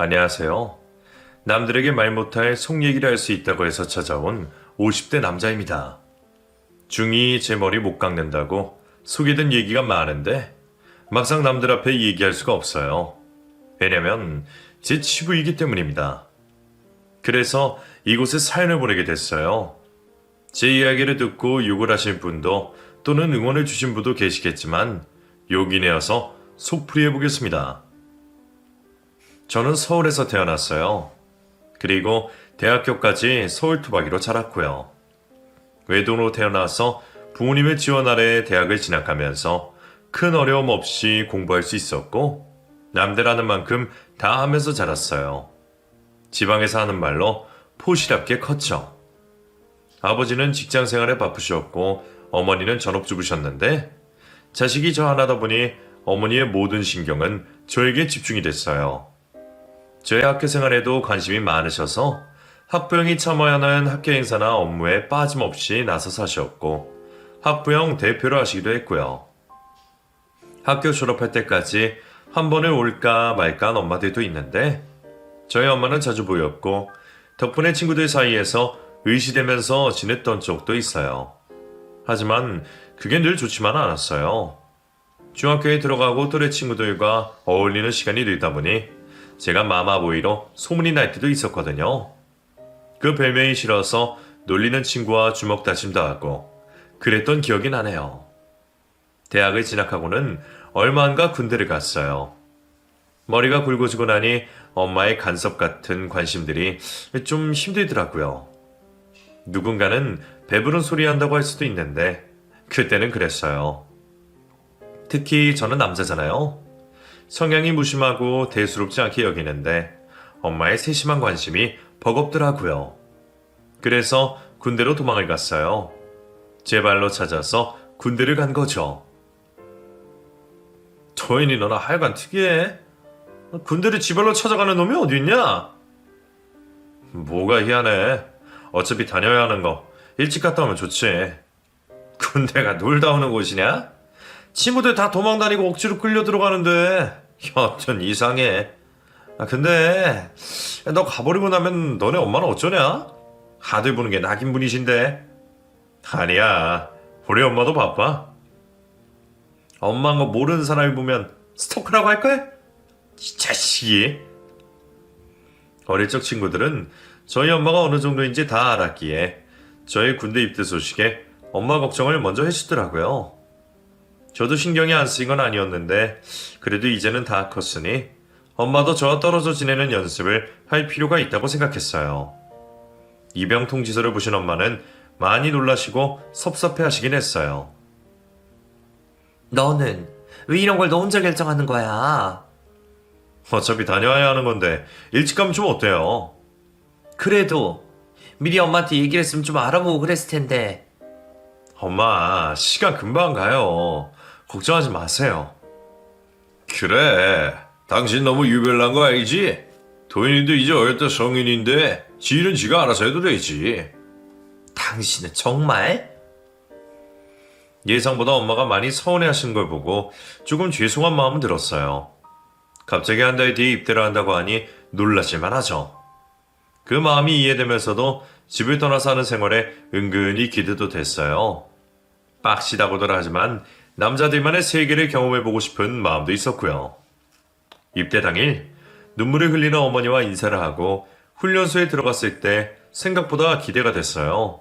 안녕하세요. 남들에게 말 못할 속 얘기를 할 수 있다고 해서 찾아온 50대 남자입니다. 중이 제 머리 못 깎는다고 속에 든 얘기가 많은데 막상 남들 앞에 얘기할 수가 없어요. 왜냐면 제 치부이기 때문입니다. 그래서 이곳에 사연을 보내게 됐어요. 제 이야기를 듣고 욕을 하신 분도 또는 응원을 주신 분도 계시겠지만 욕이 내어서 속풀이해 보겠습니다. 저는 서울에서 태어났어요. 그리고 대학교까지 서울 토박이로 자랐고요. 외동으로 태어나서 부모님의 지원 아래 대학을 진학하면서 큰 어려움 없이 공부할 수 있었고 남들 하는 만큼 다 하면서 자랐어요. 지방에서 하는 말로 포시랍게 컸죠. 아버지는 직장 생활에 바쁘셨고 어머니는 전업주부셨는데 자식이 저 하나다 보니 어머니의 모든 신경은 저에게 집중이 됐어요. 저의 학교 생활에도 관심이 많으셔서 학부형이 참아야 하는 학교 행사나 업무에 빠짐없이 나서서 하셨고 학부형 대표를 하시기도 했고요. 학교 졸업할 때까지 한 번을 올까 말까 한 엄마들도 있는데 저희 엄마는 자주 보였고 덕분에 친구들 사이에서 의시되면서 지냈던 적도 있어요. 하지만 그게 늘 좋지만은 않았어요. 중학교에 들어가고 또래 친구들과 어울리는 시간이 늘다 보니 제가 마마보이로 소문이 날 때도 있었거든요. 그 별명이 싫어서 놀리는 친구와 주먹 다짐도 하고 그랬던 기억이 나네요. 대학을 진학하고는 얼마 안가 군대를 갔어요. 머리가 굵어지고 나니 엄마의 간섭 같은 관심들이 좀 힘들더라고요. 누군가는 배부른 소리 한다고 할 수도 있는데 그때는 그랬어요. 특히 저는 남자잖아요. 성향이 무심하고 대수롭지 않게 여기는데 엄마의 세심한 관심이 버겁더라고요. 그래서 군대로 도망을 갔어요. 제 발로 찾아서 군대를 간 거죠. 도인이 너나 하여간 특이해. 군대를 지발로 찾아가는 놈이 어디 있냐? 뭐가 희한해. 어차피 다녀야 하는 거 일찍 갔다 오면 좋지. 군대가 놀다 오는 곳이냐? 친구들 다 도망다니고 억지로 끌려 들어가는데 여튼 이상해. 근데 너 가버리고 나면 너네 엄마는 어쩌냐? 아들 보는 게 낙인분이신데. 아니야, 우리 엄마도 바빠. 엄마인 거 모르는 사람이 보면 스토커라고 할 거야? 이 자식이. 어릴 적 친구들은 저희 엄마가 어느 정도인지 다 알았기에 저희 군대 입대 소식에 엄마 걱정을 먼저 해주더라고요. 저도 신경이 안 쓰인 건 아니었는데 그래도 이제는 다 컸으니 엄마도 저와 떨어져 지내는 연습을 할 필요가 있다고 생각했어요. 입영 통지서를 보신 엄마는 많이 놀라시고 섭섭해 하시긴 했어요. 너는 왜 이런 걸 너 혼자 결정하는 거야? 어차피 다녀야 하는 건데 일찍 가면 좀 어때요? 그래도 미리 엄마한테 얘기를 했으면 좀 알아보고 그랬을 텐데. 엄마, 시간 금방 가요. 걱정하지 마세요. 그래, 당신 너무 유별난 거 알지? 도인이도 이제 어렸다 성인인데 지 일은 지가 알아서 해도 되지. 당신은 정말? 예상보다 엄마가 많이 서운해하시는 걸 보고 조금 죄송한 마음은 들었어요. 갑자기 한 달 뒤에 입대를 한다고 하니 놀라실만 하죠. 그 마음이 이해되면서도 집을 떠나서 하는 생활에 은근히 기대도 됐어요. 빡시다고들 하지만 남자들만의 세계를 경험해보고 싶은 마음도 있었고요. 입대 당일 눈물을 흘리는 어머니와 인사를 하고 훈련소에 들어갔을 때 생각보다 기대가 됐어요.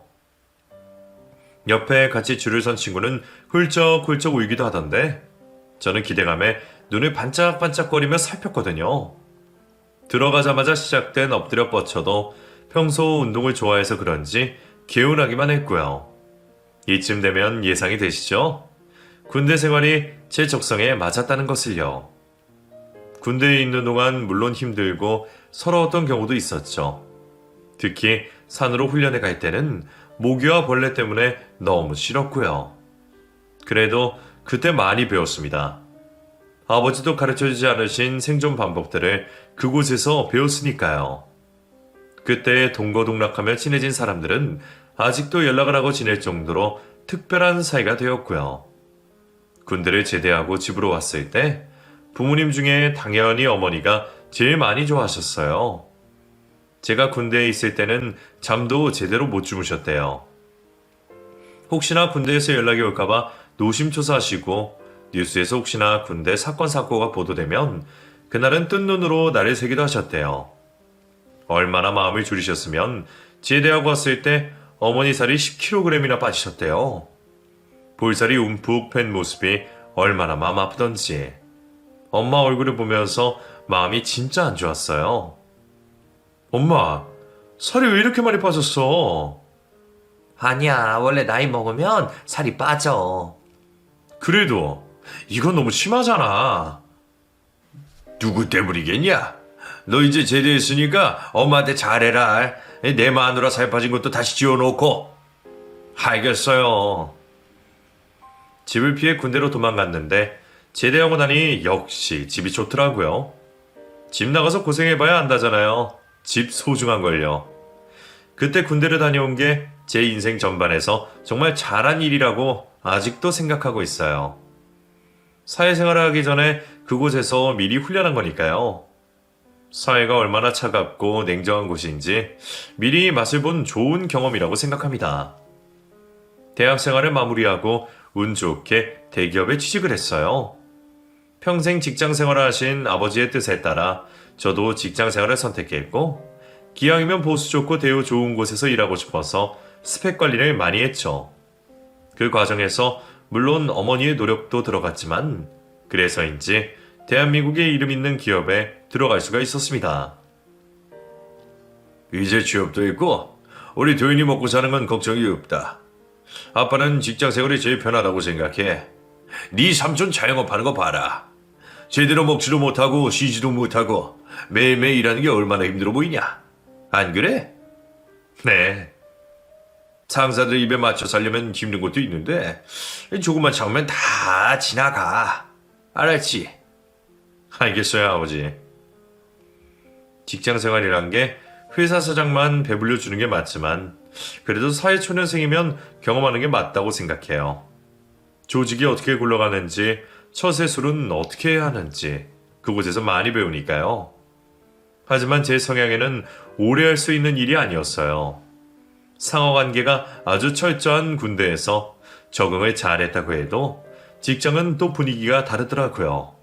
옆에 같이 줄을 선 친구는 훌쩍훌쩍 울기도 하던데 저는 기대감에 눈을 반짝반짝거리며 살폈거든요. 들어가자마자 시작된 엎드려 뻗쳐도 평소 운동을 좋아해서 그런지 개운하기만 했고요. 이쯤 되면 예상이 되시죠? 군대 생활이 제 적성에 맞았다는 것을요. 군대에 있는 동안 물론 힘들고 서러웠던 경우도 있었죠. 특히 산으로 훈련에 갈 때는 모기와 벌레 때문에 너무 싫었고요. 그래도 그때 많이 배웠습니다. 아버지도 가르쳐주지 않으신 생존 방법들을 그곳에서 배웠으니까요. 그때 동거동락하며 친해진 사람들은 아직도 연락을 하고 지낼 정도로 특별한 사이가 되었고요. 군대를 제대하고 집으로 왔을 때 부모님 중에 당연히 어머니가 제일 많이 좋아하셨어요. 제가 군대에 있을 때는 잠도 제대로 못 주무셨대요. 혹시나 군대에서 연락이 올까봐 노심초사하시고 뉴스에서 혹시나 군대 사건 사고가 보도되면 그날은 뜬 눈으로 나를 새기도 하셨대요. 얼마나 마음을 졸이셨으면 제대하고 왔을 때 어머니 살이 10kg이나 빠지셨대요. 볼살이 움푹 팬 모습이 얼마나 마음 아프던지 엄마 얼굴을 보면서 마음이 진짜 안 좋았어요. 엄마, 살이 왜 이렇게 많이 빠졌어? 아니야, 원래 나이 먹으면 살이 빠져. 그래도 이건 너무 심하잖아. 누구 때문이겠냐? 너 이제 제대했으니까 엄마한테 잘해라. 내 마누라 살 빠진 것도 다시 지워놓고. 알겠어요. 집을 피해 군대로 도망갔는데 제대하고 나니 역시 집이 좋더라고요. 집 나가서 고생해봐야 안다잖아요. 집 소중한 걸요. 그때 군대를 다녀온 게 제 인생 전반에서 정말 잘한 일이라고 아직도 생각하고 있어요. 사회생활을 하기 전에 그곳에서 미리 훈련한 거니까요. 사회가 얼마나 차갑고 냉정한 곳인지 미리 맛을 본 좋은 경험이라고 생각합니다. 대학 생활을 마무리하고 운 좋게 대기업에 취직을 했어요. 평생 직장 생활을 하신 아버지의 뜻에 따라 저도 직장 생활을 선택했고 기왕이면 보수 좋고 대우 좋은 곳에서 일하고 싶어서 스펙 관리를 많이 했죠. 그 과정에서 물론 어머니의 노력도 들어갔지만 그래서인지 대한민국의 이름 있는 기업에 들어갈 수가 있었습니다. 이제 취업도 있고 우리 도윤이 먹고 사는 건 걱정이 없다. 아빠는 직장 생활이 제일 편하다고 생각해. 네 삼촌 자영업하는 거 봐라. 제대로 먹지도 못하고 쉬지도 못하고 매일매일 일하는 게 얼마나 힘들어 보이냐. 안 그래? 네. 상사들 입에 맞춰 살려면 힘든 것도 있는데 조금만 참으면 다 지나가. 알았지? 알겠어요, 아버지. 직장생활이란 게 회사 사장만 배불려 주는 게 맞지만 그래도 사회초년생이면 경험하는 게 맞다고 생각해요. 조직이 어떻게 굴러가는지, 처세술은 어떻게 해야 하는지 그곳에서 많이 배우니까요. 하지만 제 성향에는 오래 할 수 있는 일이 아니었어요. 상하관계가 아주 철저한 군대에서 적응을 잘했다고 해도 직장은 또 분위기가 다르더라고요.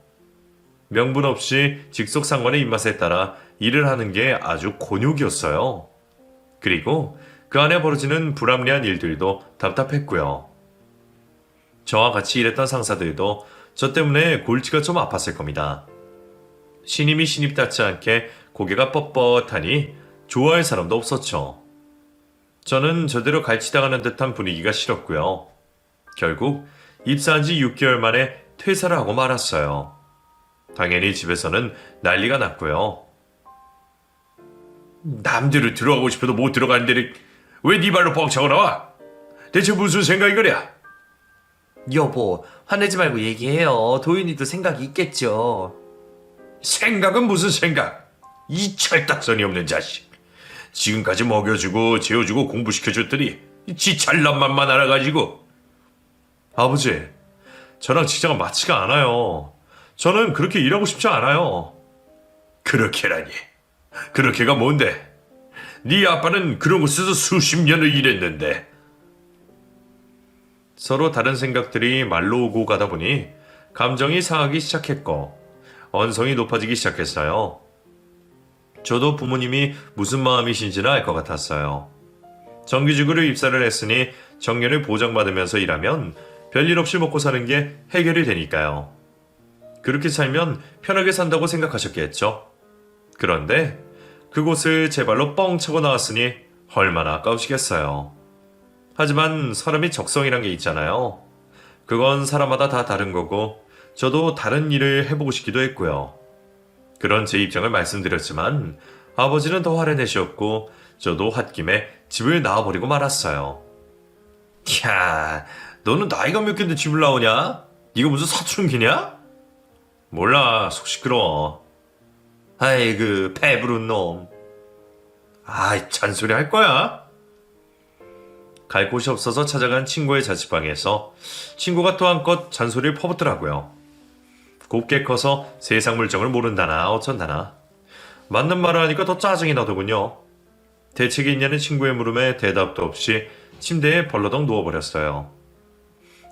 명분 없이 직속 상관의 입맛에 따라 일을 하는 게 아주 곤욕이었어요. 그리고 그 안에 벌어지는 불합리한 일들도 답답했고요. 저와 같이 일했던 상사들도 저 때문에 골치가 좀 아팠을 겁니다. 신임이 신입답지 않게 고개가 뻣뻣하니 좋아할 사람도 없었죠. 저는 저대로 갈치당하는 듯한 분위기가 싫었고요. 결국 입사한 지 6개월 만에 퇴사를 하고 말았어요. 당연히 집에서는 난리가 났고요. 남들을 들어가고 싶어도 못 들어가는 데를 왜 네 발로 뻥차고 나와? 대체 무슨 생각이 그래? 여보, 화내지 말고 얘기해요. 도윤이도 생각이 있겠죠. 생각은 무슨 생각? 이 철딱선이 없는 자식. 지금까지 먹여주고 재워주고 공부시켜줬더니 지 잘난 맛만 알아가지고. 아버지, 저랑 직장은 맞지가 않아요. 저는 그렇게 일하고 싶지 않아요. 그렇게라니. 그렇게가 뭔데? 네 아빠는 그런 곳에서 수십 년을 일했는데. 서로 다른 생각들이 말로 오고 가다 보니 감정이 상하기 시작했고 언성이 높아지기 시작했어요. 저도 부모님이 무슨 마음이신지는 알 것 같았어요. 정규직으로 입사를 했으니 정년을 보장받으면서 일하면 별일 없이 먹고 사는 게 해결이 되니까요. 그렇게 살면 편하게 산다고 생각하셨겠죠. 그런데 그곳을 제 발로 뻥 차고 나왔으니 얼마나 아까우시겠어요. 하지만 사람이 적성이란 게 있잖아요. 그건 사람마다 다 다른 거고 저도 다른 일을 해보고 싶기도 했고요. 그런 제 입장을 말씀드렸지만 아버지는 더 화를 내셨고 저도 홧김에 집을 나와버리고 말았어요. 야, 너는 나이가 몇 갠데 집을 나오냐? 이거 무슨 사춘기냐? 몰라, 속 시끄러워. 아이고, 배부른 놈. 아이, 잔소리 할 거야? 갈 곳이 없어서 찾아간 친구의 자취방에서 친구가 또 한껏 잔소리를 퍼붓더라고요. 곱게 커서 세상 물정을 모른다나 어쩐다나 맞는 말을 하니까 더 짜증이 나더군요. 대책이 있냐는 친구의 물음에 대답도 없이 침대에 벌러덩 누워버렸어요.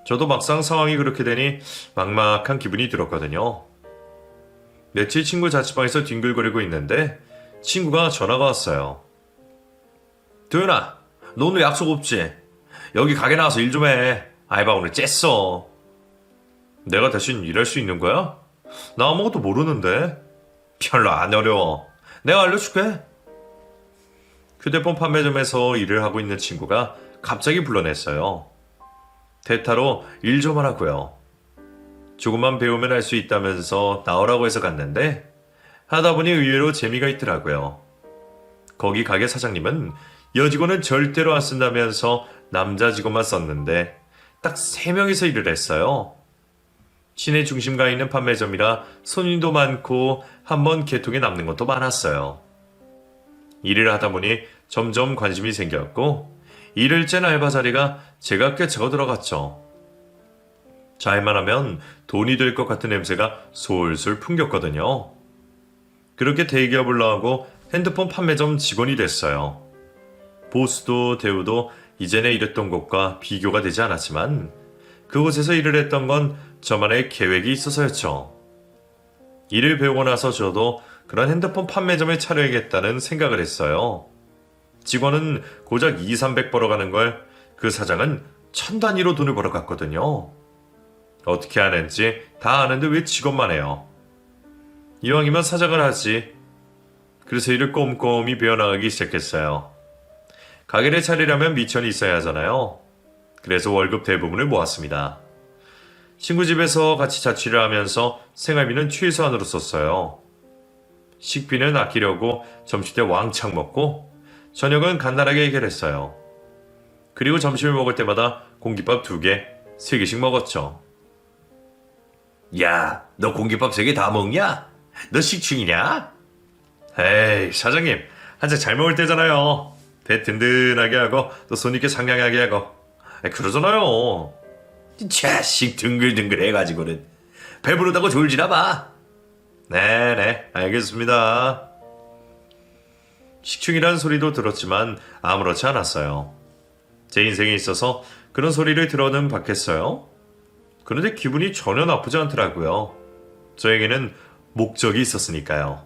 저도 막상 상황이 그렇게 되니 막막한 기분이 들었거든요. 며칠 친구 자취방에서 뒹굴거리고 있는데 친구가 전화가 왔어요. 도현아, 너 오늘 약속 없지? 여기 가게 나와서 일 좀 해. 알바 오늘 쬐어. 내가 대신 일할 수 있는 거야? 나 아무것도 모르는데. 별로 안 어려워. 내가 알려줄게. 휴대폰 판매점에서 일을 하고 있는 친구가 갑자기 불러냈어요. 대타로 일 좀 하라고요. 조금만 배우면 할 수 있다면서 나오라고 해서 갔는데 하다 보니 의외로 재미가 있더라고요. 거기 가게 사장님은 여직원은 절대로 안 쓴다면서 남자 직원만 썼는데 딱 3명이서 일을 했어요. 시내 중심가에 있는 판매점이라 손님도 많고 한번 개통에 남는 것도 많았어요. 일을 하다 보니 점점 관심이 생겼고 일을 짠 알바 자리가 제가 꽤 채워 들어갔죠. 잘만 하면 돈이 될 것 같은 냄새가 솔솔 풍겼거든요. 그렇게 대기업을 나오고 핸드폰 판매점 직원이 됐어요. 보수도 대우도 이전에 일했던 곳과 비교가 되지 않았지만 그곳에서 일을 했던 건 저만의 계획이 있어서였죠. 일을 배우고 나서 저도 그런 핸드폰 판매점에 차려야겠다는 생각을 했어요. 직원은 고작 200~300 벌어가는 걸 그 사장은 1000 단위로 돈을 벌어갔거든요. 어떻게 하는지 다 아는데 왜 직원만 해요? 이왕이면 사장을 하지. 그래서 일을 꼼꼼히 배워나가기 시작했어요. 가게를 차리려면 미천이 있어야 하잖아요. 그래서 월급 대부분을 모았습니다. 친구 집에서 같이 자취를 하면서 생활비는 최소한으로 썼어요. 식비는 아끼려고 점심 때 왕창 먹고 저녁은 간단하게 해결했어요. 그리고 점심을 먹을 때마다 공깃밥 2개, 3개씩 먹었죠. 야, 너 공깃밥 3개 다 먹냐? 너 식충이냐? 에이, 사장님, 한잔 잘 먹을 때잖아요. 배 든든하게 하고 또 손님께 상냥하게 하고 그러잖아요. 자식 둥글둥글 해가지고는 배부르다고 졸지나 봐. 네네, 알겠습니다. 식충이란 소리도 들었지만 아무렇지 않았어요. 제 인생에 있어서 그런 소리를 들어는 봤겠어요? 그런데 기분이 전혀 나쁘지 않더라고요. 저에게는 목적이 있었으니까요.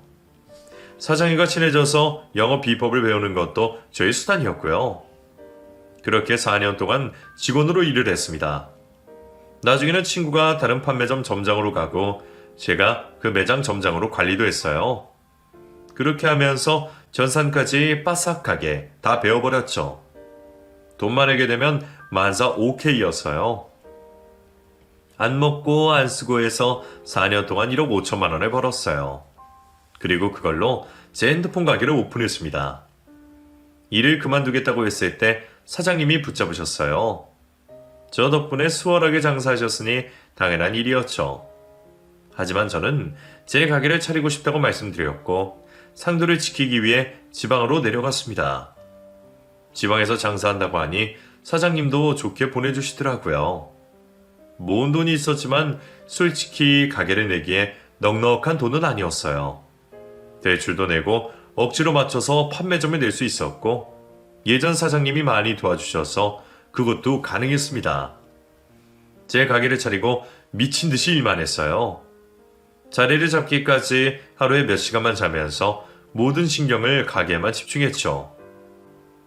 사장님과 친해져서 영업 비법을 배우는 것도 저의 수단이었고요. 그렇게 4년 동안 직원으로 일을 했습니다. 나중에는 친구가 다른 판매점 점장으로 가고 제가 그 매장 점장으로 관리도 했어요. 그렇게 하면서 전산까지 빠삭하게 다 배워버렸죠. 돈만 내게 되면 만사 OK였어요. 안 먹고 안 쓰고 해서 4년 동안 1억 5천만 원을 벌었어요. 그리고 그걸로 제 핸드폰 가게를 오픈했습니다. 일을 그만두겠다고 했을 때 사장님이 붙잡으셨어요. 저 덕분에 수월하게 장사하셨으니 당연한 일이었죠. 하지만 저는 제 가게를 차리고 싶다고 말씀드렸고 상도를 지키기 위해 지방으로 내려갔습니다. 지방에서 장사한다고 하니 사장님도 좋게 보내주시더라고요. 모은 돈이 있었지만 솔직히 가게를 내기에 넉넉한 돈은 아니었어요. 대출도 내고 억지로 맞춰서 판매점에 낼 수 있었고 예전 사장님이 많이 도와주셔서 그것도 가능했습니다. 제 가게를 차리고 미친 듯이 일만 했어요. 자리를 잡기까지 하루에 몇 시간만 자면서 모든 신경을 가게에만 집중했죠.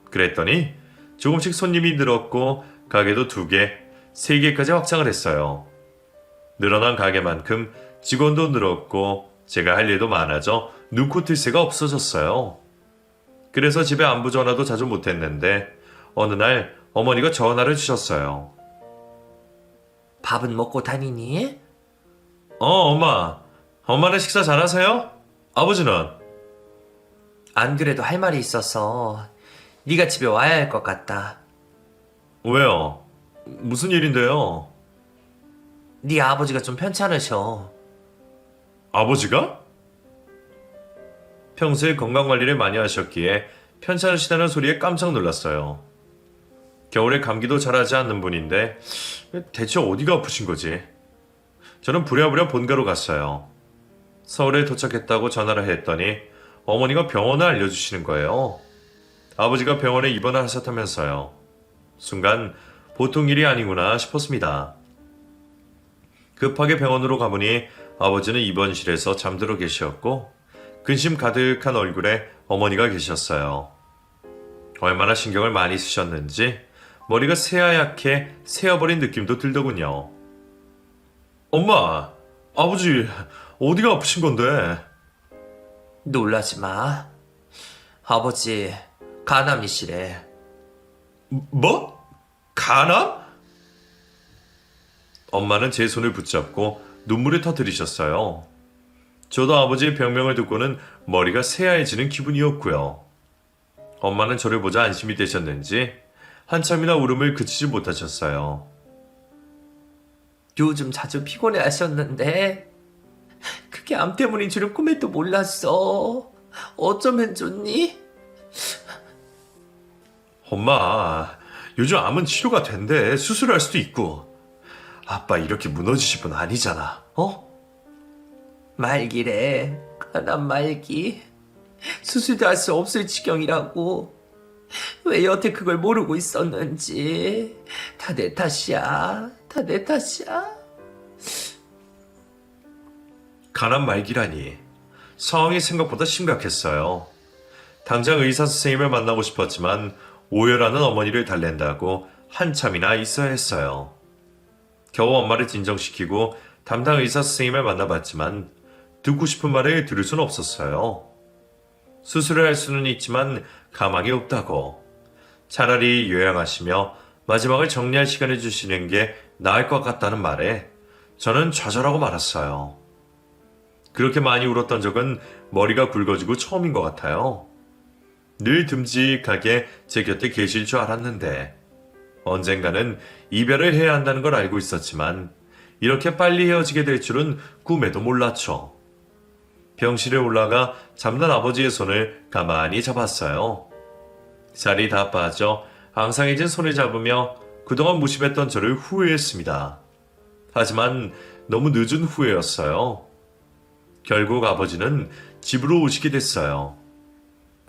그랬더니 조금씩 손님이 늘었고 가게도 2개, 3개까지 확장을 했어요. 늘어난 가게만큼 직원도 늘었고 제가 할 일도 많아져 눈코 뜰 새가 없어졌어요. 그래서 집에 안부 전화도 자주 못했는데 어느 날 어머니가 전화를 주셨어요. 밥은 먹고 다니니? 엄마. 엄마는 식사 잘하세요? 아버지는? 안 그래도 할 말이 있어서 네가 집에 와야 할 것 같다. 왜요? 무슨 일인데요? 네 아버지가 좀 편찮으셔. 아버지가? 평소에 건강관리를 많이 하셨기에 편찮으시다는 소리에 깜짝 놀랐어요. 겨울에 감기도 잘하지 않는 분인데 대체 어디가 아프신 거지? 저는 부랴부랴 본가로 갔어요. 서울에 도착했다고 전화를 했더니 어머니가 병원을 알려주시는 거예요. 아버지가 병원에 입원을 하셨다면서요. 순간 보통 일이 아니구나 싶었습니다. 급하게 병원으로 가보니 아버지는 입원실에서 잠들어 계셨고 근심 가득한 얼굴에 어머니가 계셨어요. 얼마나 신경을 많이 쓰셨는지 머리가 새하얗게 새어버린 느낌도 들더군요. 엄마, 아버지 어디가 아프신 건데? 놀라지 마. 아버지, 간암이시래. 뭐? 간암? 엄마는 제 손을 붙잡고 눈물을 터뜨리셨어요. 저도 아버지의 병명을 듣고는 머리가 새하얘지는 기분이었고요. 엄마는 저를 보자 안심이 되셨는지 한참이나 울음을 그치지 못하셨어요. 요즘 자주 피곤해 하셨는데 그게 암 때문인 줄은 꿈에도 몰랐어. 어쩌면 좋니? 엄마, 요즘 암은 치료가 된대. 수술할 수도 있고. 아빠 이렇게 무너지실 분 아니잖아. 어? 말기래. 간암 말기. 수술도 할 수 없을 지경이라고. 왜 여태 그걸 모르고 있었는지. 다 내 탓이야. 다 내 탓이야. 간암 말기라니. 상황이 생각보다 심각했어요. 당장 의사 선생님을 만나고 싶었지만 오열하는 어머니를 달랜다고 한참이나 있어야 했어요. 겨우 엄마를 진정시키고 담당 의사 선생님을 만나봤지만 듣고 싶은 말을 들을 수는 없었어요. 수술을 할 수는 있지만 가망이 없다고. 차라리 요양하시며 마지막을 정리할 시간을 주시는 게 나을 것 같다는 말에 저는 좌절하고 말았어요. 그렇게 많이 울었던 적은 머리가 굵어지고 처음인 것 같아요. 늘 듬직하게 제 곁에 계실 줄 알았는데 언젠가는 이별을 해야 한다는 걸 알고 있었지만 이렇게 빨리 헤어지게 될 줄은 꿈에도 몰랐죠. 병실에 올라가 잠든 아버지의 손을 가만히 잡았어요. 살이 다 빠져 앙상해진 손을 잡으며 그동안 무심했던 저를 후회했습니다. 하지만 너무 늦은 후회였어요. 결국 아버지는 집으로 오시게 됐어요.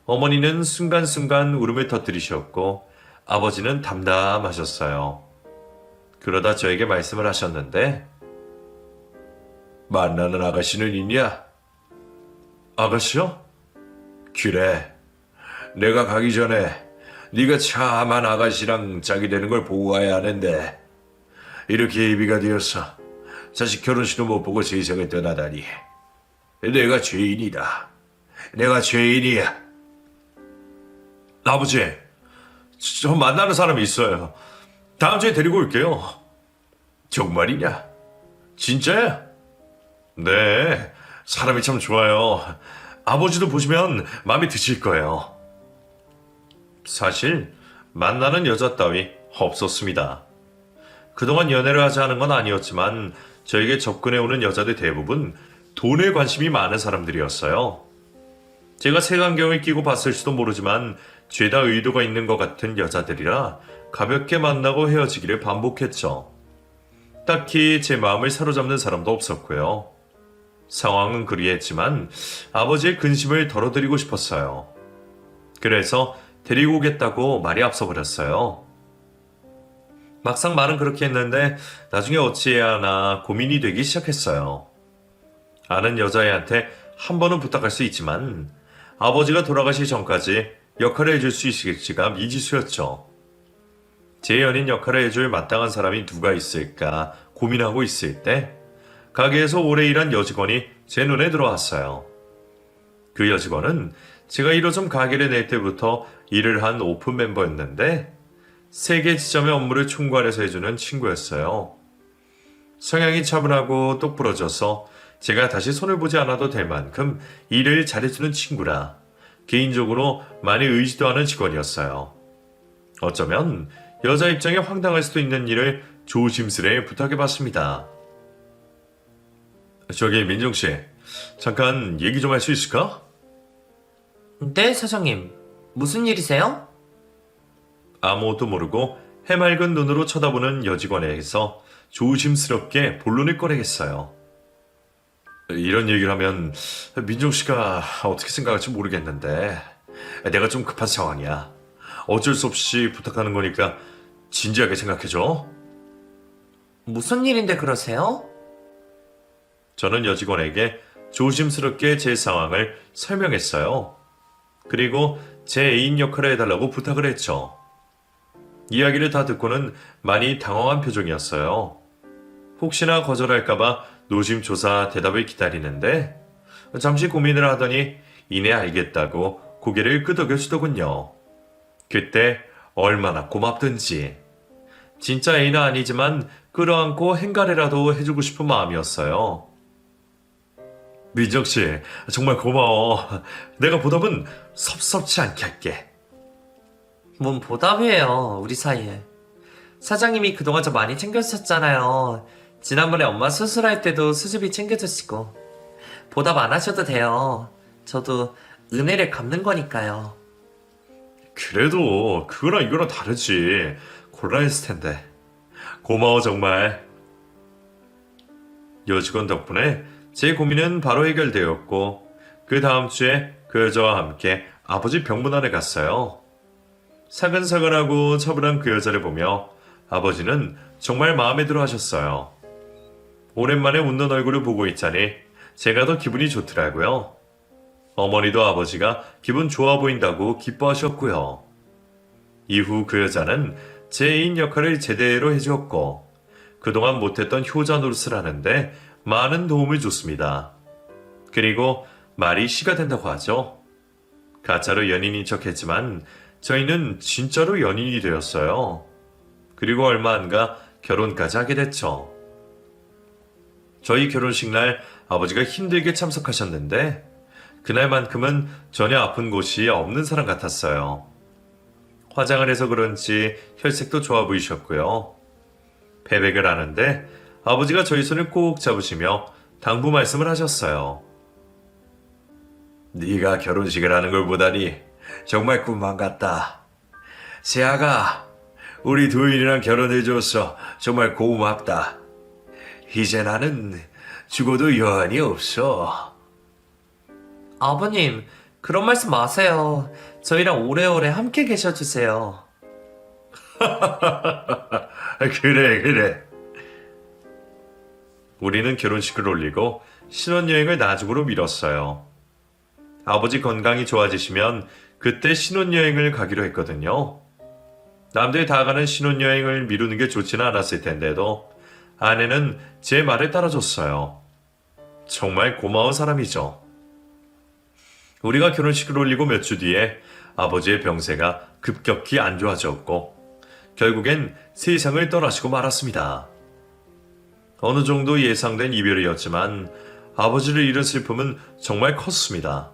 어머니는 순간순간 울음을 터뜨리셨고 아버지는 담담하셨어요. 그러다 저에게 말씀을 하셨는데 만나는 아가씨는 있냐? 아가씨요? 그래. 내가 가기 전에 네가 참한 아가씨랑 짝이 되는 걸 보고 가야 하는데 이렇게 예비가 되어서 자식 결혼식도 못 보고 세상을 떠나다니. 내가 죄인이다. 내가 죄인이야. 아버지, 저 만나는 사람이 있어요. 다음 주에 데리고 올게요. 정말이냐? 진짜야? 네, 사람이 참 좋아요. 아버지도 보시면 마음에 드실 거예요. 사실 만나는 여자 따위 없었습니다. 그동안 연애를 하지 않은 건 아니었지만 저에게 접근해오는 여자들 대부분 돈에 관심이 많은 사람들이었어요. 제가 색안경을 끼고 봤을지도 모르지만 죄다 의도가 있는 것 같은 여자들이라 가볍게 만나고 헤어지기를 반복했죠. 딱히 제 마음을 사로잡는 사람도 없었고요. 상황은 그리했지만 아버지의 근심을 덜어드리고 싶었어요. 그래서 데리고 오겠다고 말이 앞서버렸어요. 막상 말은 그렇게 했는데 나중에 어찌해야 하나 고민이 되기 시작했어요. 아는 여자애한테 한 번은 부탁할 수 있지만 아버지가 돌아가시 전까지 역할을 해줄 수 있을지가 미지수였죠. 제 연인 역할을 해줄 마땅한 사람이 누가 있을까 고민하고 있을 때 가게에서 오래 일한 여직원이 제 눈에 들어왔어요. 그 여직원은 제가 1호점 가게를 낼 때부터 일을 한 오픈 멤버였는데 3개 지점의 업무를 총괄해서 해주는 친구였어요. 성향이 차분하고 똑부러져서 제가 다시 손을 보지 않아도 될 만큼 일을 잘해주는 친구라 개인적으로 많이 의지도 하는 직원이었어요. 어쩌면 여자 입장에 황당할 수도 있는 일을 조심스레 부탁해봤습니다. 저기 민정씨, 잠깐 얘기 좀 할 수 있을까? 네, 사장님. 무슨 일이세요? 아무것도 모르고 해맑은 눈으로 쳐다보는 여직원에게서 조심스럽게 본론을 꺼내겠어요. 이런 얘기를 하면 민정 씨가 어떻게 생각할지 모르겠는데 내가 좀 급한 상황이야. 어쩔 수 없이 부탁하는 거니까 진지하게 생각해줘. 무슨 일인데 그러세요? 저는 여직원에게 조심스럽게 제 상황을 설명했어요. 그리고 제 애인 역할을 해달라고 부탁을 했죠. 이야기를 다 듣고는 많이 당황한 표정이었어요. 혹시나 거절할까봐 노심초사 대답을 기다리는데 잠시 고민을 하더니 이내 알겠다고 고개를 끄덕여주더군요. 그때 얼마나 고맙든지. 진짜 애인은 아니지만 끌어안고 행가래라도 해주고 싶은 마음이었어요. 민정씨, 정말 고마워. 내가 보답은 섭섭치 않게 할게. 뭔 보답이에요, 우리 사이에. 사장님이 그동안 저 많이 챙겨주셨잖아요. 지난번에 엄마 수술할 때도 수술비 챙겨주시고. 보답 안 하셔도 돼요. 저도 은혜를 갚는 거니까요. 그래도 그거랑 이거랑 다르지. 곤란했을 텐데. 고마워 정말. 여직원 덕분에 제 고민은 바로 해결되었고 그 다음 주에 그 여자와 함께 아버지 병문안에 갔어요. 사근사근하고 처분한 그 여자를 보며 아버지는 정말 마음에 들어 하셨어요. 오랜만에 웃는 얼굴을 보고 있자니 제가 더 기분이 좋더라고요. 어머니도 아버지가 기분 좋아 보인다고 기뻐하셨고요. 이후 그 여자는 제 애인 역할을 제대로 해주었고 그동안 못했던 효자 노릇을 하는데 많은 도움을 줬습니다. 그리고 말이 시가 된다고 하죠. 가짜로 연인인 척했지만 저희는 진짜로 연인이 되었어요. 그리고 얼마 안 가 결혼까지 하게 됐죠. 저희 결혼식 날 아버지가 힘들게 참석하셨는데 그날만큼은 전혀 아픈 곳이 없는 사람 같았어요. 화장을 해서 그런지 혈색도 좋아 보이셨고요. 배백을 하는데 아버지가 저희 손을 꼭 잡으시며 당부 말씀을 하셨어요. 네가 결혼식을 하는 걸 보다니 정말 꿈만 같다. 세아가 우리 도인이랑 결혼해줘서 정말 고맙다. 이제 나는 죽어도 여한이 없어. 아버님, 그런 말씀 마세요. 저희랑 오래오래 함께 계셔주세요. 그래. 우리는 결혼식을 올리고 신혼여행을 나중으로 미뤘어요. 아버지 건강이 좋아지시면 그때 신혼여행을 가기로 했거든요. 남들 다 가는 신혼여행을 미루는 게 좋지는 않았을 텐데도 아내는 제 말을 따라줬어요. 정말 고마운 사람이죠. 우리가 결혼식을 올리고 몇 주 뒤에 아버지의 병세가 급격히 안 좋아졌고 결국엔 세상을 떠나시고 말았습니다. 어느 정도 예상된 이별이었지만 아버지를 잃은 슬픔은 정말 컸습니다.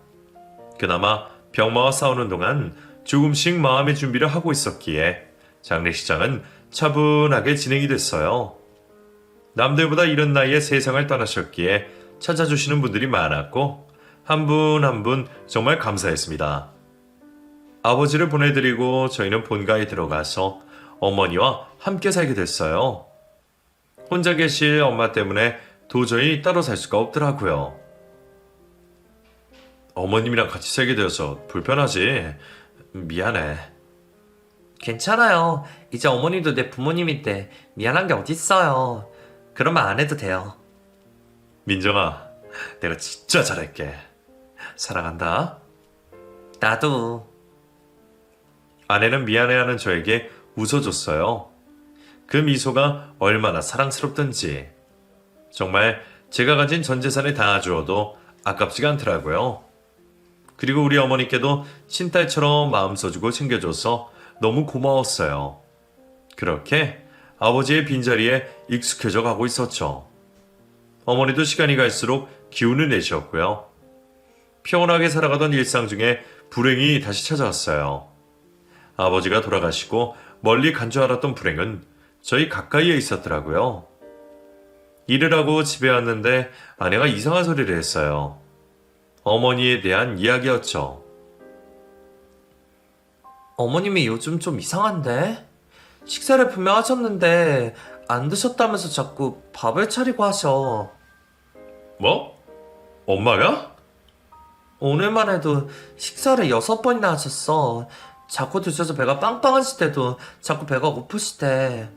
그나마 병마와 싸우는 동안 조금씩 마음의 준비를 하고 있었기에 장례식장은 차분하게 진행이 됐어요. 남들보다 이른 나이에 세상을 떠나셨기에 찾아주시는 분들이 많았고 한 분 한 분 정말 감사했습니다. 아버지를 보내드리고 저희는 본가에 들어가서 어머니와 함께 살게 됐어요. 혼자 계실 엄마 때문에 도저히 따로 살 수가 없더라고요. 어머님이랑 같이 살게 되어서 불편하지. 미안해. 괜찮아요. 이제 어머니도 내 부모님인데 미안한 게 어딨어요. 그런 말 안 해도 돼요. 민정아, 내가 진짜 잘할게. 사랑한다. 나도. 아내는 미안해하는 저에게 웃어줬어요. 그 미소가 얼마나 사랑스럽던지. 정말 제가 가진 전 재산을 다 주어도 아깝지가 않더라고요. 그리고 우리 어머니께도 친딸처럼 마음 써주고 챙겨줘서 너무 고마웠어요. 그렇게 아버지의 빈자리에 익숙해져 가고 있었죠. 어머니도 시간이 갈수록 기운을 내셨고요. 평온하게 살아가던 일상 중에 불행이 다시 찾아왔어요. 아버지가 돌아가시고 멀리 간 줄 알았던 불행은 저희 가까이에 있었더라고요. 일을 하고 집에 왔는데 아내가 이상한 소리를 했어요. 어머니에 대한 이야기였죠. 어머님이 요즘 좀 이상한데? 식사를 분명 하셨는데 안 드셨다면서 자꾸 밥을 차리고 하셔. 뭐? 엄마가? 오늘만 해도 식사를 6번이나 하셨어. 자꾸 드셔서 배가 빵빵하실 때도 자꾸 배가 고프시대.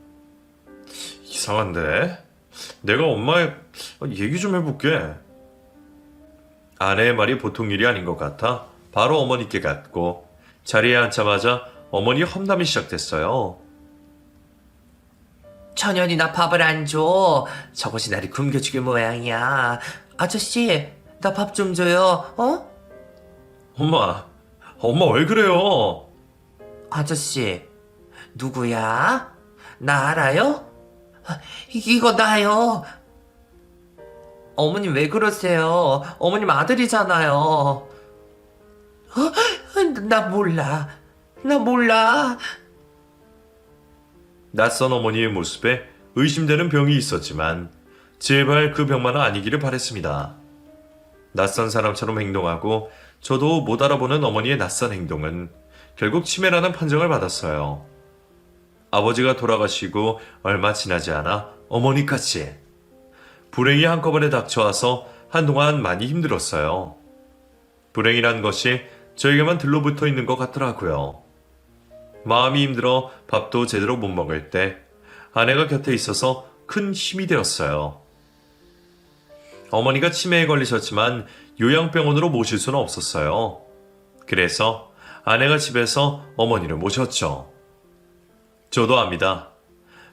이상한데? 내가 엄마의 얘기 좀 해볼게. 아내의 말이 보통 일이 아닌 것 같아 바로 어머니께 갔고 자리에 앉자마자 어머니 험담이 시작됐어요. 천연이나 밥을 안 줘. 저것이 나를 굶겨 죽일 모양이야. 아저씨, 나 밥 좀 줘요. 어? 엄마 왜 그래요? 아저씨, 누구야? 나 알아요? 이거 나요. 어머님 왜 그러세요? 어머님 아들이잖아요. 나 몰라. 나 몰라. 낯선 어머니의 모습에 의심되는 병이 있었지만 제발 그 병만은 아니기를 바랬습니다. 낯선 사람처럼 행동하고 저도 못 알아보는 어머니의 낯선 행동은 결국 치매라는 판정을 받았어요. 아버지가 돌아가시고 얼마 지나지 않아 어머니까지. 불행이 한꺼번에 닥쳐와서 한동안 많이 힘들었어요. 불행이란 것이 저에게만 들러붙어 있는 것 같더라고요. 마음이 힘들어 밥도 제대로 못 먹을 때 아내가 곁에 있어서 큰 힘이 되었어요. 어머니가 치매에 걸리셨지만 요양병원으로 모실 수는 없었어요. 그래서 아내가 집에서 어머니를 모셨죠. 저도 압니다.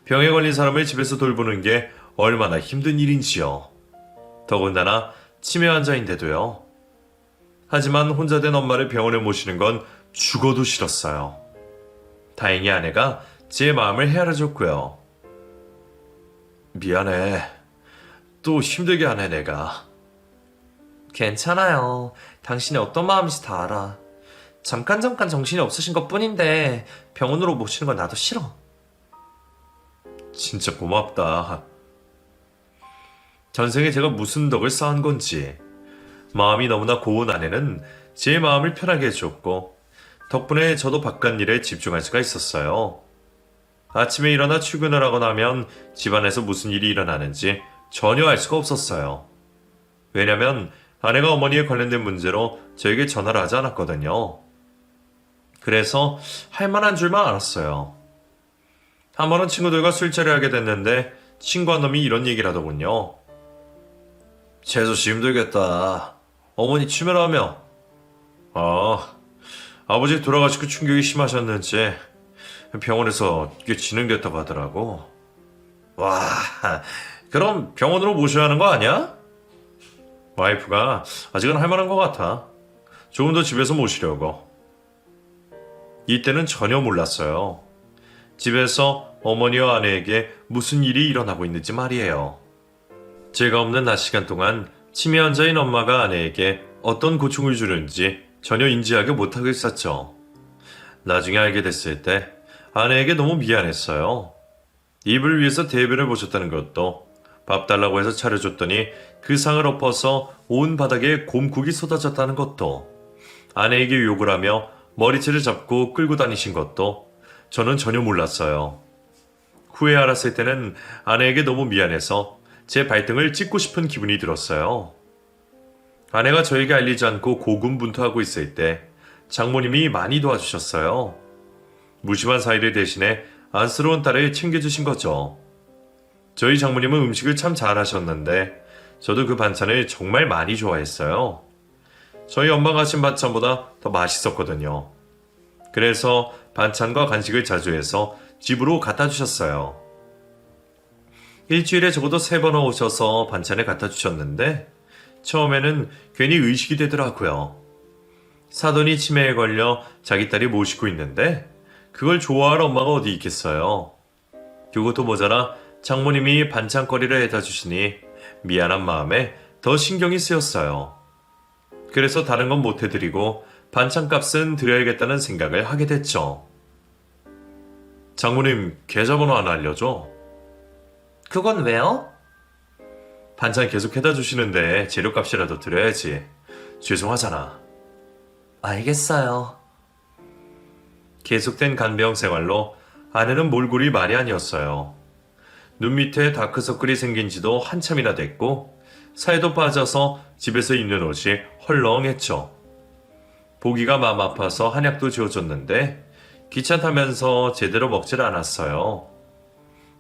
병에 걸린 사람을 집에서 돌보는 게 얼마나 힘든 일인지요. 더군다나 치매 환자인데도요. 하지만 혼자 된 엄마를 병원에 모시는 건 죽어도 싫었어요. 다행히 아내가 제 마음을 헤아려줬고요. 미안해. 또 힘들게 하네 내가. 괜찮아요. 당신이 어떤 마음인지 다 알아. 잠깐 정신이 없으신 것 뿐인데 병원으로 모시는 건 나도 싫어. 진짜 고맙다. 전생에 제가 무슨 덕을 쌓은 건지. 마음이 너무나 고운 아내는 제 마음을 편하게 해줬고 덕분에 저도 바깥일에 집중할 수가 있었어요. 아침에 일어나 출근을 하고 나면 집안에서 무슨 일이 일어나는지 전혀 알 수가 없었어요. 왜냐면 아내가 어머니에 관련된 문제로 저에게 전화를 하지 않았거든요. 그래서 할 만한 줄만 알았어요. 한 번은 친구들과 술자리 하게 됐는데 친구 한 놈이 이런 얘기를 하더군요. 재수씨 힘들겠다. 어머니 치매라며. 아버지 돌아가시고 충격이 심하셨는지 병원에서 이게 진행됐다고 하더라고. 와, 그럼 병원으로 모셔야 하는 거 아니야? 와이프가 아직은 할 만한 것 같아. 조금 더 집에서 모시려고. 이때는 전혀 몰랐어요. 집에서 어머니와 아내에게 무슨 일이 일어나고 있는지 말이에요. 제가 없는 낮 시간 동안 치매 환자인 엄마가 아내에게 어떤 고충을 주는지 전혀 인지하게 못하고 있었죠. 나중에 알게 됐을 때 아내에게 너무 미안했어요. 입을 위해서 대변을 보셨다는 것도 밥 달라고 해서 차려줬더니 그 상을 엎어서 온 바닥에 곰국이 쏟아졌다는 것도 아내에게 욕을 하며 머리채를 잡고 끌고 다니신 것도 저는 전혀 몰랐어요. 후에 알았을 때는 아내에게 너무 미안해서 제 발등을 찢고 싶은 기분이 들었어요. 아내가 저에게 알리지 않고 고군분투하고 있을 때 장모님이 많이 도와주셨어요. 무심한 사이를 대신해 안쓰러운 딸을 챙겨주신 거죠. 저희 장모님은 음식을 참 잘하셨는데 저도 그 반찬을 정말 많이 좋아했어요. 저희 엄마가 하신 반찬보다 더 맛있었거든요. 그래서 반찬과 간식을 자주 해서 집으로 갖다 주셨어요. 일주일에 적어도 3번 오셔서 반찬을 갖다 주셨는데 처음에는 괜히 의식이 되더라고요. 사돈이 치매에 걸려 자기 딸이 모시고 있는데 그걸 좋아할 엄마가 어디 있겠어요. 그것도 모자라 장모님이 반찬거리를 해다 주시니 미안한 마음에 더 신경이 쓰였어요. 그래서 다른 건 못 해드리고 반찬값은 드려야겠다는 생각을 하게 됐죠. 장모님 계좌번호 하나 알려줘. 그건 왜요? 반찬 계속 해다 주시는데 재료값이라도 드려야지. 죄송하잖아. 알겠어요. 계속된 간병 생활로 아내는 몰골이 말이 아니었어요. 눈 밑에 다크서클이 생긴 지도 한참이나 됐고 살도 빠져서 집에서 입는 옷이 헐렁했죠. 보기가 마음 아파서 한약도 지어줬는데 귀찮다면서 제대로 먹질 않았어요.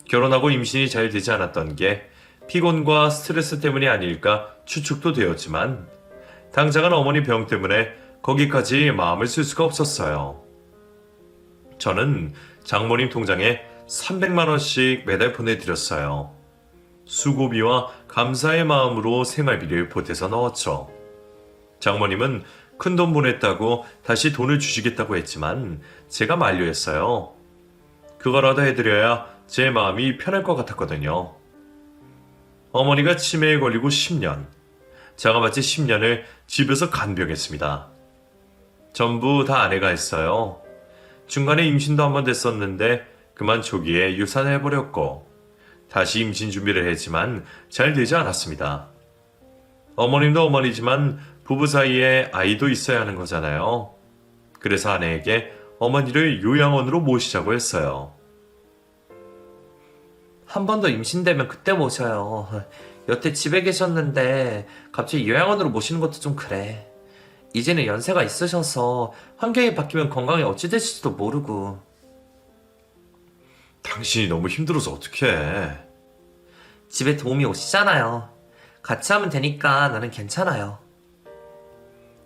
결혼하고 임신이 잘 되지 않았던 게 피곤과 스트레스 때문이 아닐까 추측도 되었지만 당장은 어머니 병 때문에 거기까지 마음을 쓸 수가 없었어요. 저는 장모님 통장에 300만 원씩 매달 보내드렸어요. 수고비와 감사의 마음으로 생활비를 보태서 넣었죠. 장모님은 큰돈 보냈다고 다시 돈을 주시겠다고 했지만 제가 만류했어요. 그거라도 해드려야 제 마음이 편할 것 같았거든요. 어머니가 치매에 걸리고 10년, 자가마치 10년을 집에서 간병했습니다. 전부 다 아내가 했어요. 중간에 임신도 한 번 됐었는데 그만 초기에 유산을 해버렸고 다시 임신 준비를 했지만 잘 되지 않았습니다. 어머님도 어머니지만 부부 사이에 아이도 있어야 하는 거잖아요. 그래서 아내에게 어머니를 요양원으로 모시자고 했어요. 한 번 더 임신되면 그때 모셔요. 여태 집에 계셨는데 갑자기 요양원으로 모시는 것도 좀 그래. 이제는 연세가 있으셔서 환경이 바뀌면 건강이 어찌 되실지도 모르고. 당신이 너무 힘들어서 어떡해. 집에 도움이 오시잖아요. 같이 하면 되니까 나는 괜찮아요.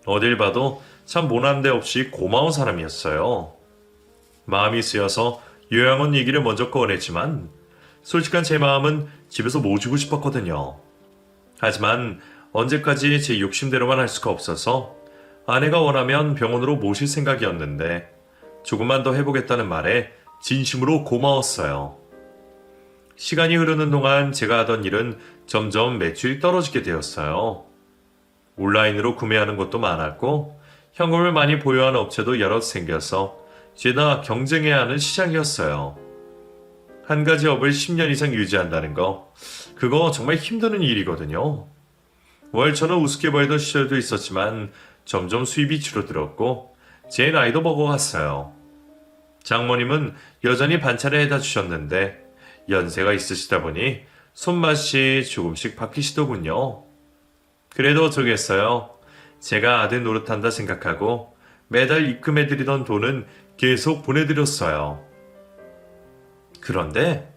어딜 봐도 참 모난데 없이 고마운 사람이었어요. 마음이 쓰여서 요양원 얘기를 먼저 꺼냈지만 솔직한 제 마음은 집에서 모시고 싶었거든요. 하지만 언제까지 제 욕심대로만 할 수가 없어서 아내가 원하면 병원으로 모실 생각이었는데 조금만 더 해보겠다는 말에 진심으로 고마웠어요. 시간이 흐르는 동안 제가 하던 일은 점점 매출이 떨어지게 되었어요. 온라인으로 구매하는 것도 많았고 현금을 많이 보유한 업체도 여럿 생겨서 죄다 경쟁해야 하는 시장이었어요. 한 가지 업을 10년 이상 유지한다는 거, 그거 정말 힘드는 일이거든요. 월천은 우습게 보이던 시절도 있었지만 점점 수입이 줄어들었고 제 나이도 먹어갔어요. 장모님은 여전히 반찬을 해다 주셨는데 연세가 있으시다 보니 손맛이 조금씩 바뀌시더군요. 그래도 어쩌겠어요. 제가 아들 노릇한다 생각하고 매달 입금해드리던 돈은 계속 보내드렸어요. 그런데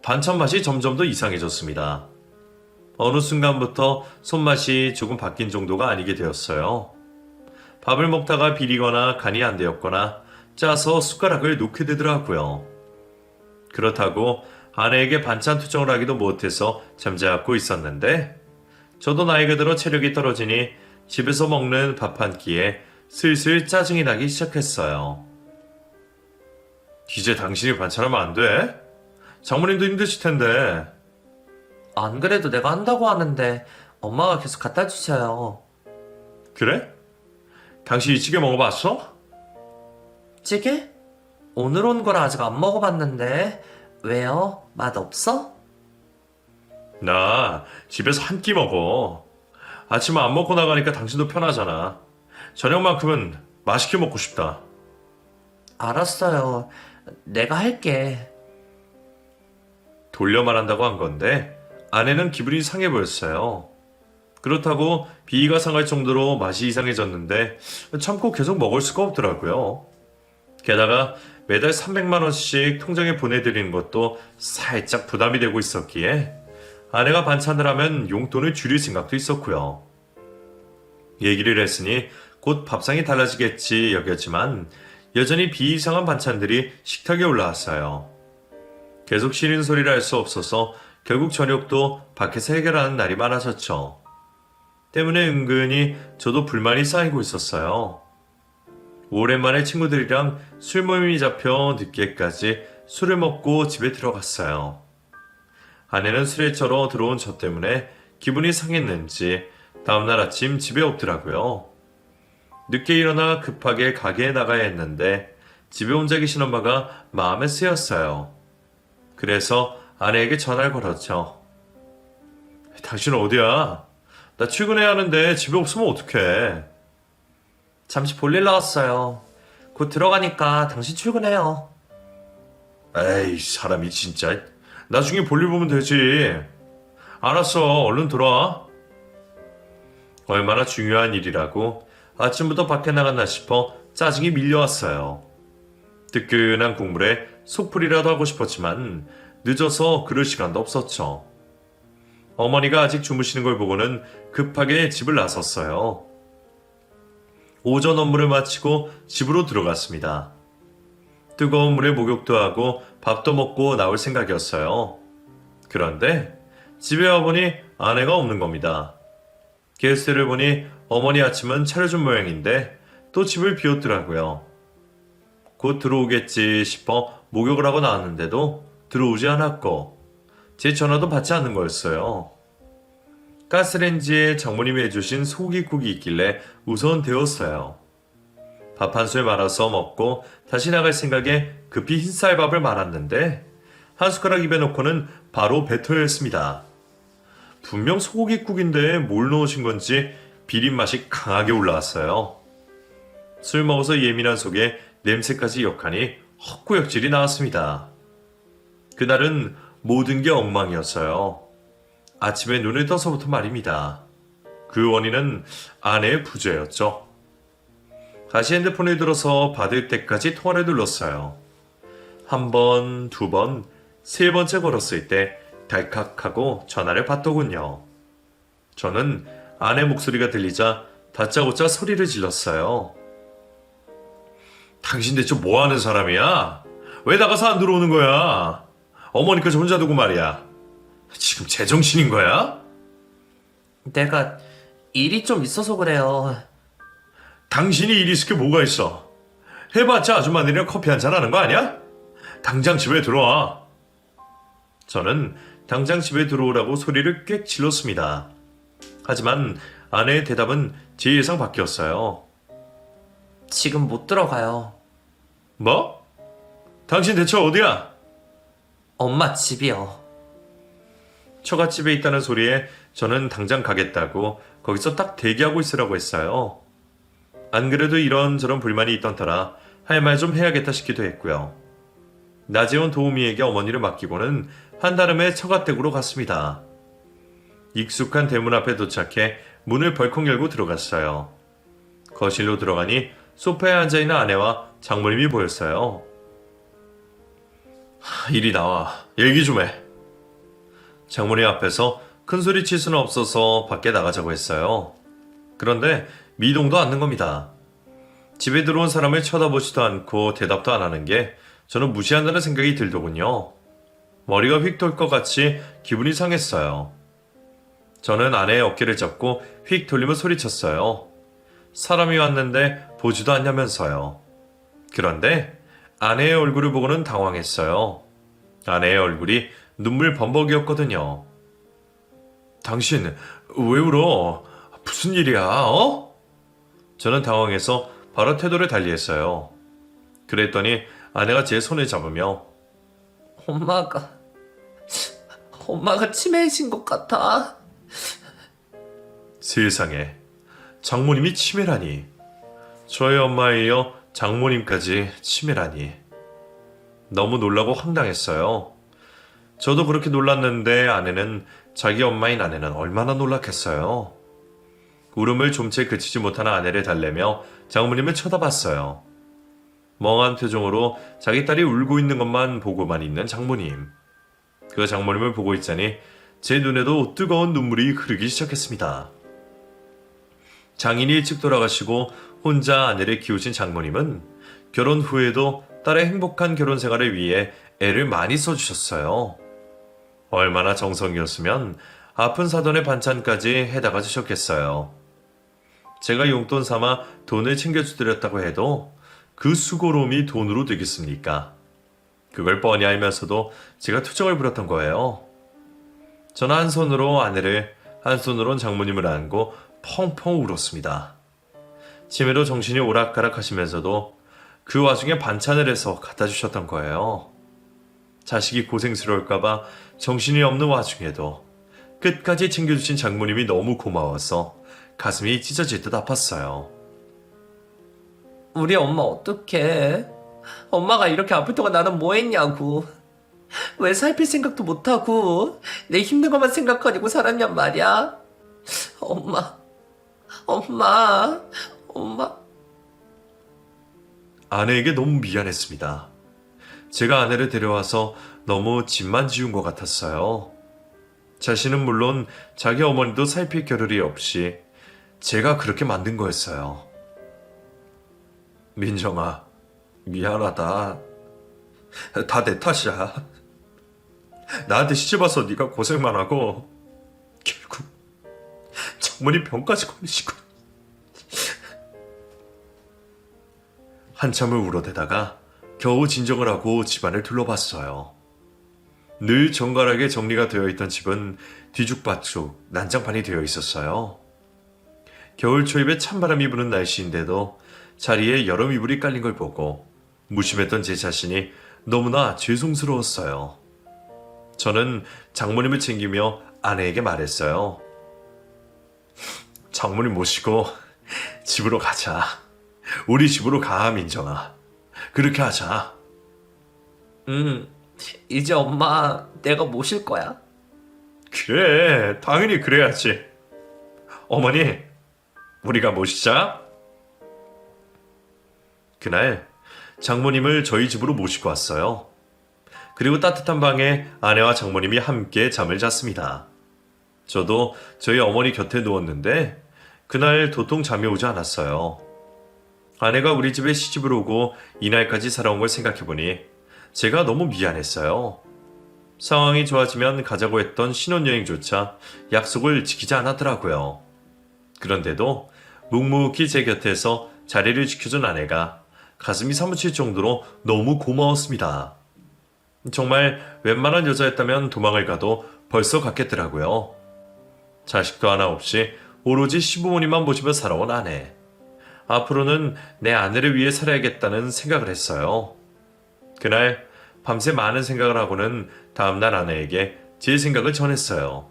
반찬 맛이 점점 더 이상해졌습니다. 어느 순간부터 손맛이 조금 바뀐 정도가 아니게 되었어요. 밥을 먹다가 비리거나 간이 안 되었거나 짜서 숟가락을 놓게 되더라고요. 그렇다고 아내에게 반찬 투정을 하기도 못해서 잠자코 있었는데 저도 나이가 들어 체력이 떨어지니 집에서 먹는 밥 한 끼에 슬슬 짜증이 나기 시작했어요. 이제 당신이 반찬하면 안 돼? 장모님도 힘드실 텐데. 안 그래도 내가 한다고 하는데 엄마가 계속 갖다 주셔요. 그래? 당신 이 찌개 먹어봤어? 찌개? 오늘 온 거라 아직 안 먹어봤는데. 왜요? 맛 없어? 나 집에서 한 끼 먹어. 아침 안 먹고 나가니까 당신도 편하잖아. 저녁만큼은 맛있게 먹고 싶다. 알았어요. 내가 할게. 돌려 말한다고 한 건데 아내는 기분이 상해 보였어요. 그렇다고 비위가 상할 정도로 맛이 이상해졌는데 참고 계속 먹을 수가 없더라고요. 게다가 매달 300만 원씩 통장에 보내드리는 것도 살짝 부담이 되고 있었기에 아내가 반찬을 하면 용돈을 줄일 생각도 있었고요. 얘기를 했으니 곧 밥상이 달라지겠지 여겼지만 여전히 비이상한 반찬들이 식탁에 올라왔어요. 계속 싫은 소리를 할 수 없어서 결국 저녁도 밖에서 해결하는 날이 많아졌죠. 때문에 은근히 저도 불만이 쌓이고 있었어요. 오랜만에 친구들이랑 술 모임이 잡혀 늦게까지 술을 먹고 집에 들어갔어요. 아내는 술에 쩔어 들어온 저 때문에 기분이 상했는지 다음날 아침 집에 없더라고요. 늦게 일어나 급하게 가게에 나가야 했는데 집에 혼자 계신 엄마가 마음에 쓰였어요. 그래서 아내에게 전화를 걸었죠. 당신은 어디야? 나 출근해야 하는데 집에 없으면 어떡해? 잠시 볼일 나왔어요. 곧 들어가니까 당신 출근해요. 에이 사람이 진짜. 나중에 볼일 보면 되지. 알았어 얼른 들어와. 얼마나 중요한 일이라고 아침부터 밖에 나갔나 싶어 짜증이 밀려왔어요. 뜨끈한 국물에 속풀이라도 하고 싶었지만 늦어서 그럴 시간도 없었죠. 어머니가 아직 주무시는 걸 보고는 급하게 집을 나섰어요. 오전 업무를 마치고 집으로 들어갔습니다. 뜨거운 물에 목욕도 하고 밥도 먹고 나올 생각이었어요. 그런데 집에 와보니 아내가 없는 겁니다. 게스트를 보니 어머니 아침은 차려준 모양인데 또 집을 비웠더라고요. 곧 들어오겠지 싶어 목욕을 하고 나왔는데도 들어오지 않았고 제 전화도 받지 않는 거였어요. 가스레인지에 장모님이 해주신 소고기국이 있길래 우선 데웠어요. 밥 한 술 말아서 먹고 다시 나갈 생각에 급히 흰쌀밥을 말았는데 한 숟가락 입에 넣고는 바로 뱉어냈습니다. 분명 소고기국인데 뭘 넣으신 건지 비린 맛이 강하게 올라왔어요. 술 먹어서 예민한 속에 냄새까지 역하니 헛구역질이 나왔습니다. 그날은 모든 게 엉망이었어요. 아침에 눈을 떠서부터 말입니다. 그 원인은 아내의 부재였죠. 다시 핸드폰을 들어서 받을 때까지 통화를 눌렀어요. 한 번, 두 번, 세 번째 걸었을 때 달칵하고 전화를 받더군요. 저는 아내 목소리가 들리자 다짜고짜 소리를 질렀어요. 당신 대체 뭐 하는 사람이야? 왜 나가서 안 들어오는 거야? 어머니까지 혼자 두고 말이야. 지금 제정신인 거야? 내가 일이 좀 있어서 그래요. 당신이 일 있을 게 뭐가 있어? 해봤자 아줌마들이랑 커피 한잔 하는 거 아니야? 당장 집에 들어와. 저는 당장 집에 들어오라고 소리를 꽥 질렀습니다. 하지만 아내의 대답은 제 예상 밖이었어요. 지금 못 들어가요. 뭐? 당신 대체 어디야? 엄마 집이요. 처갓집에 있다는 소리에 저는 당장 가겠다고 거기서 딱 대기하고 있으라고 했어요. 안 그래도 이런저런 불만이 있던 터라 할 말 좀 해야겠다 싶기도 했고요. 낮에 온 도우미에게 어머니를 맡기고는 한달음에 처갓댁으로 갔습니다. 익숙한 대문 앞에 도착해 문을 벌컥 열고 들어갔어요. 거실로 들어가니 소파에 앉아있는 아내와 장모님이 보였어요. 이리 나와. 얘기 좀 해. 장모님 앞에서 큰 소리 칠 수는 없어서 밖에 나가자고 했어요. 그런데 미동도 않는 겁니다. 집에 들어온 사람을 쳐다보지도 않고 대답도 안 하는 게 저는 무시한다는 생각이 들더군요. 머리가 휙 돌 것 같이 기분이 상했어요. 저는 아내의 어깨를 잡고 휙 돌리며 소리쳤어요. 사람이 왔는데 보지도 않냐면서요. 그런데 아내의 얼굴을 보고는 당황했어요. 아내의 얼굴이 눈물 범벅이었거든요. 당신 왜 울어? 무슨 일이야? 어? 저는 당황해서 바로 태도를 달리했어요. 그랬더니 아내가 제 손을 잡으며 엄마가 치매이신 것 같아. 세상에 장모님이 치매라니. 저의 엄마에 이어 장모님까지 치매라니. 너무 놀라고 황당했어요. 저도 그렇게 놀랐는데 아내는 자기 엄마인 아내는 얼마나 놀랐겠어요. 울음을 좀 채 그치지 못하는 아내를 달래며 장모님을 쳐다봤어요. 멍한 표정으로 자기 딸이 울고 있는 것만 보고만 있는 장모님. 그 장모님을 보고 있자니 제 눈에도 뜨거운 눈물이 흐르기 시작했습니다. 장인이 일찍 돌아가시고 혼자 아내를 키우신 장모님은 결혼 후에도 딸의 행복한 결혼 생활을 위해 애를 많이 써주셨어요. 얼마나 정성이었으면 아픈 사돈의 반찬까지 해다가 주셨겠어요. 제가 용돈 삼아 돈을 챙겨주드렸다고 해도 그 수고로움이 돈으로 되겠습니까? 그걸 뻔히 알면서도 제가 투정을 부렸던 거예요. 저는 한 손으로 아내를, 한 손으론 장모님을 안고 펑펑 울었습니다. 치매로 정신이 오락가락 하시면서도 그 와중에 반찬을 해서 갖다 주셨던 거예요. 자식이 고생스러울까봐 정신이 없는 와중에도 끝까지 챙겨주신 장모님이 너무 고마워서 가슴이 찢어질 듯 아팠어요. 우리 엄마 어떡해? 엄마가 이렇게 아플 동안 나는 뭐 했냐고. 왜 살필 생각도 못하고 내 힘든 것만 생각하고 살았냔 말이야. 엄마 엄마, 엄마. 아내에게 너무 미안했습니다. 제가 아내를 데려와서 너무 짐만 지운 것 같았어요. 자신은 물론 자기 어머니도 살필 겨를이 없이 제가 그렇게 만든 거였어요. 민정아, 미안하다. 다 내 탓이야. 나한테 시집와서 네가 고생만 하고 결국 장모님 병까지 걸리시고. 한참을 울어대다가 겨우 진정을 하고 집안을 둘러봤어요. 늘 정갈하게 정리가 되어 있던 집은 뒤죽박죽 난장판이 되어 있었어요. 겨울 초입에 찬바람이 부는 날씨인데도 자리에 여름 이불이 깔린 걸 보고 무심했던 제 자신이 너무나 죄송스러웠어요. 저는 장모님을 챙기며 아내에게 말했어요. 장모님 모시고 집으로 가자. 우리 집으로 가, 민정아. 그렇게 하자. 이제 엄마 내가 모실 거야. 그래, 당연히 그래야지. 어머니, 우리가 모시자. 그날 장모님을 저희 집으로 모시고 왔어요. 그리고 따뜻한 방에 아내와 장모님이 함께 잠을 잤습니다. 저도 저희 어머니 곁에 누웠는데 그날 도통 잠이 오지 않았어요. 아내가 우리 집에 시집을 오고 이날까지 살아온 걸 생각해보니 제가 너무 미안했어요. 상황이 좋아지면 가자고 했던 신혼여행조차 약속을 지키지 않았더라고요. 그런데도 묵묵히 제 곁에서 자리를 지켜준 아내가 가슴이 사무칠 정도로 너무 고마웠습니다. 정말 웬만한 여자였다면 도망을 가도 벌써 갔겠더라고요. 자식도 하나 없이 오로지 시부모님만 보시며 살아온 아내. 앞으로는 내 아내를 위해 살아야겠다는 생각을 했어요. 그날 밤새 많은 생각을 하고는 다음날 아내에게 제 생각을 전했어요.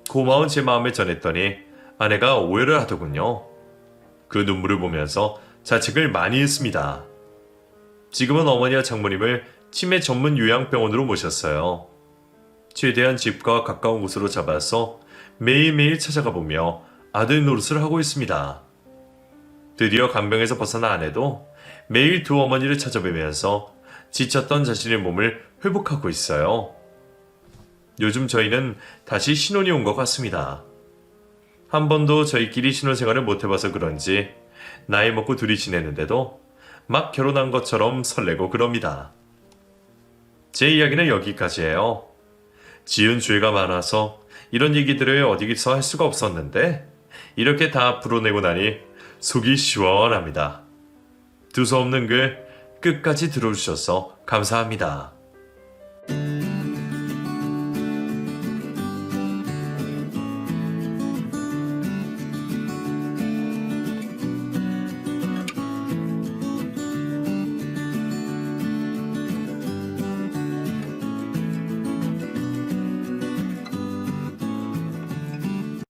고마운 제 마음을 전했더니 아내가 오해를 하더군요. 그 눈물을 보면서 자책을 많이 했습니다. 지금은 어머니와 장모님을 치매 전문 요양병원으로 모셨어요. 최대한 집과 가까운 곳으로 잡아서 매일매일 찾아가 보며 아들 노릇을 하고 있습니다. 드디어 간병에서 벗어난 아내도 매일 두 어머니를 찾아뵈면서 지쳤던 자신의 몸을 회복하고 있어요. 요즘 저희는 다시 신혼이 온 것 같습니다. 한 번도 저희끼리 신혼생활을 못 해봐서 그런지 나이 먹고 둘이 지내는데도 막 결혼한 것처럼 설레고 그럽니다. 제 이야기는 여기까지예요. 지은 죄가 많아서 이런 얘기들을 어디서 할 수가 없었는데 이렇게 다 풀어내고 나니 속이 시원합니다. 두서없는 글 끝까지 들어주셔서 감사합니다.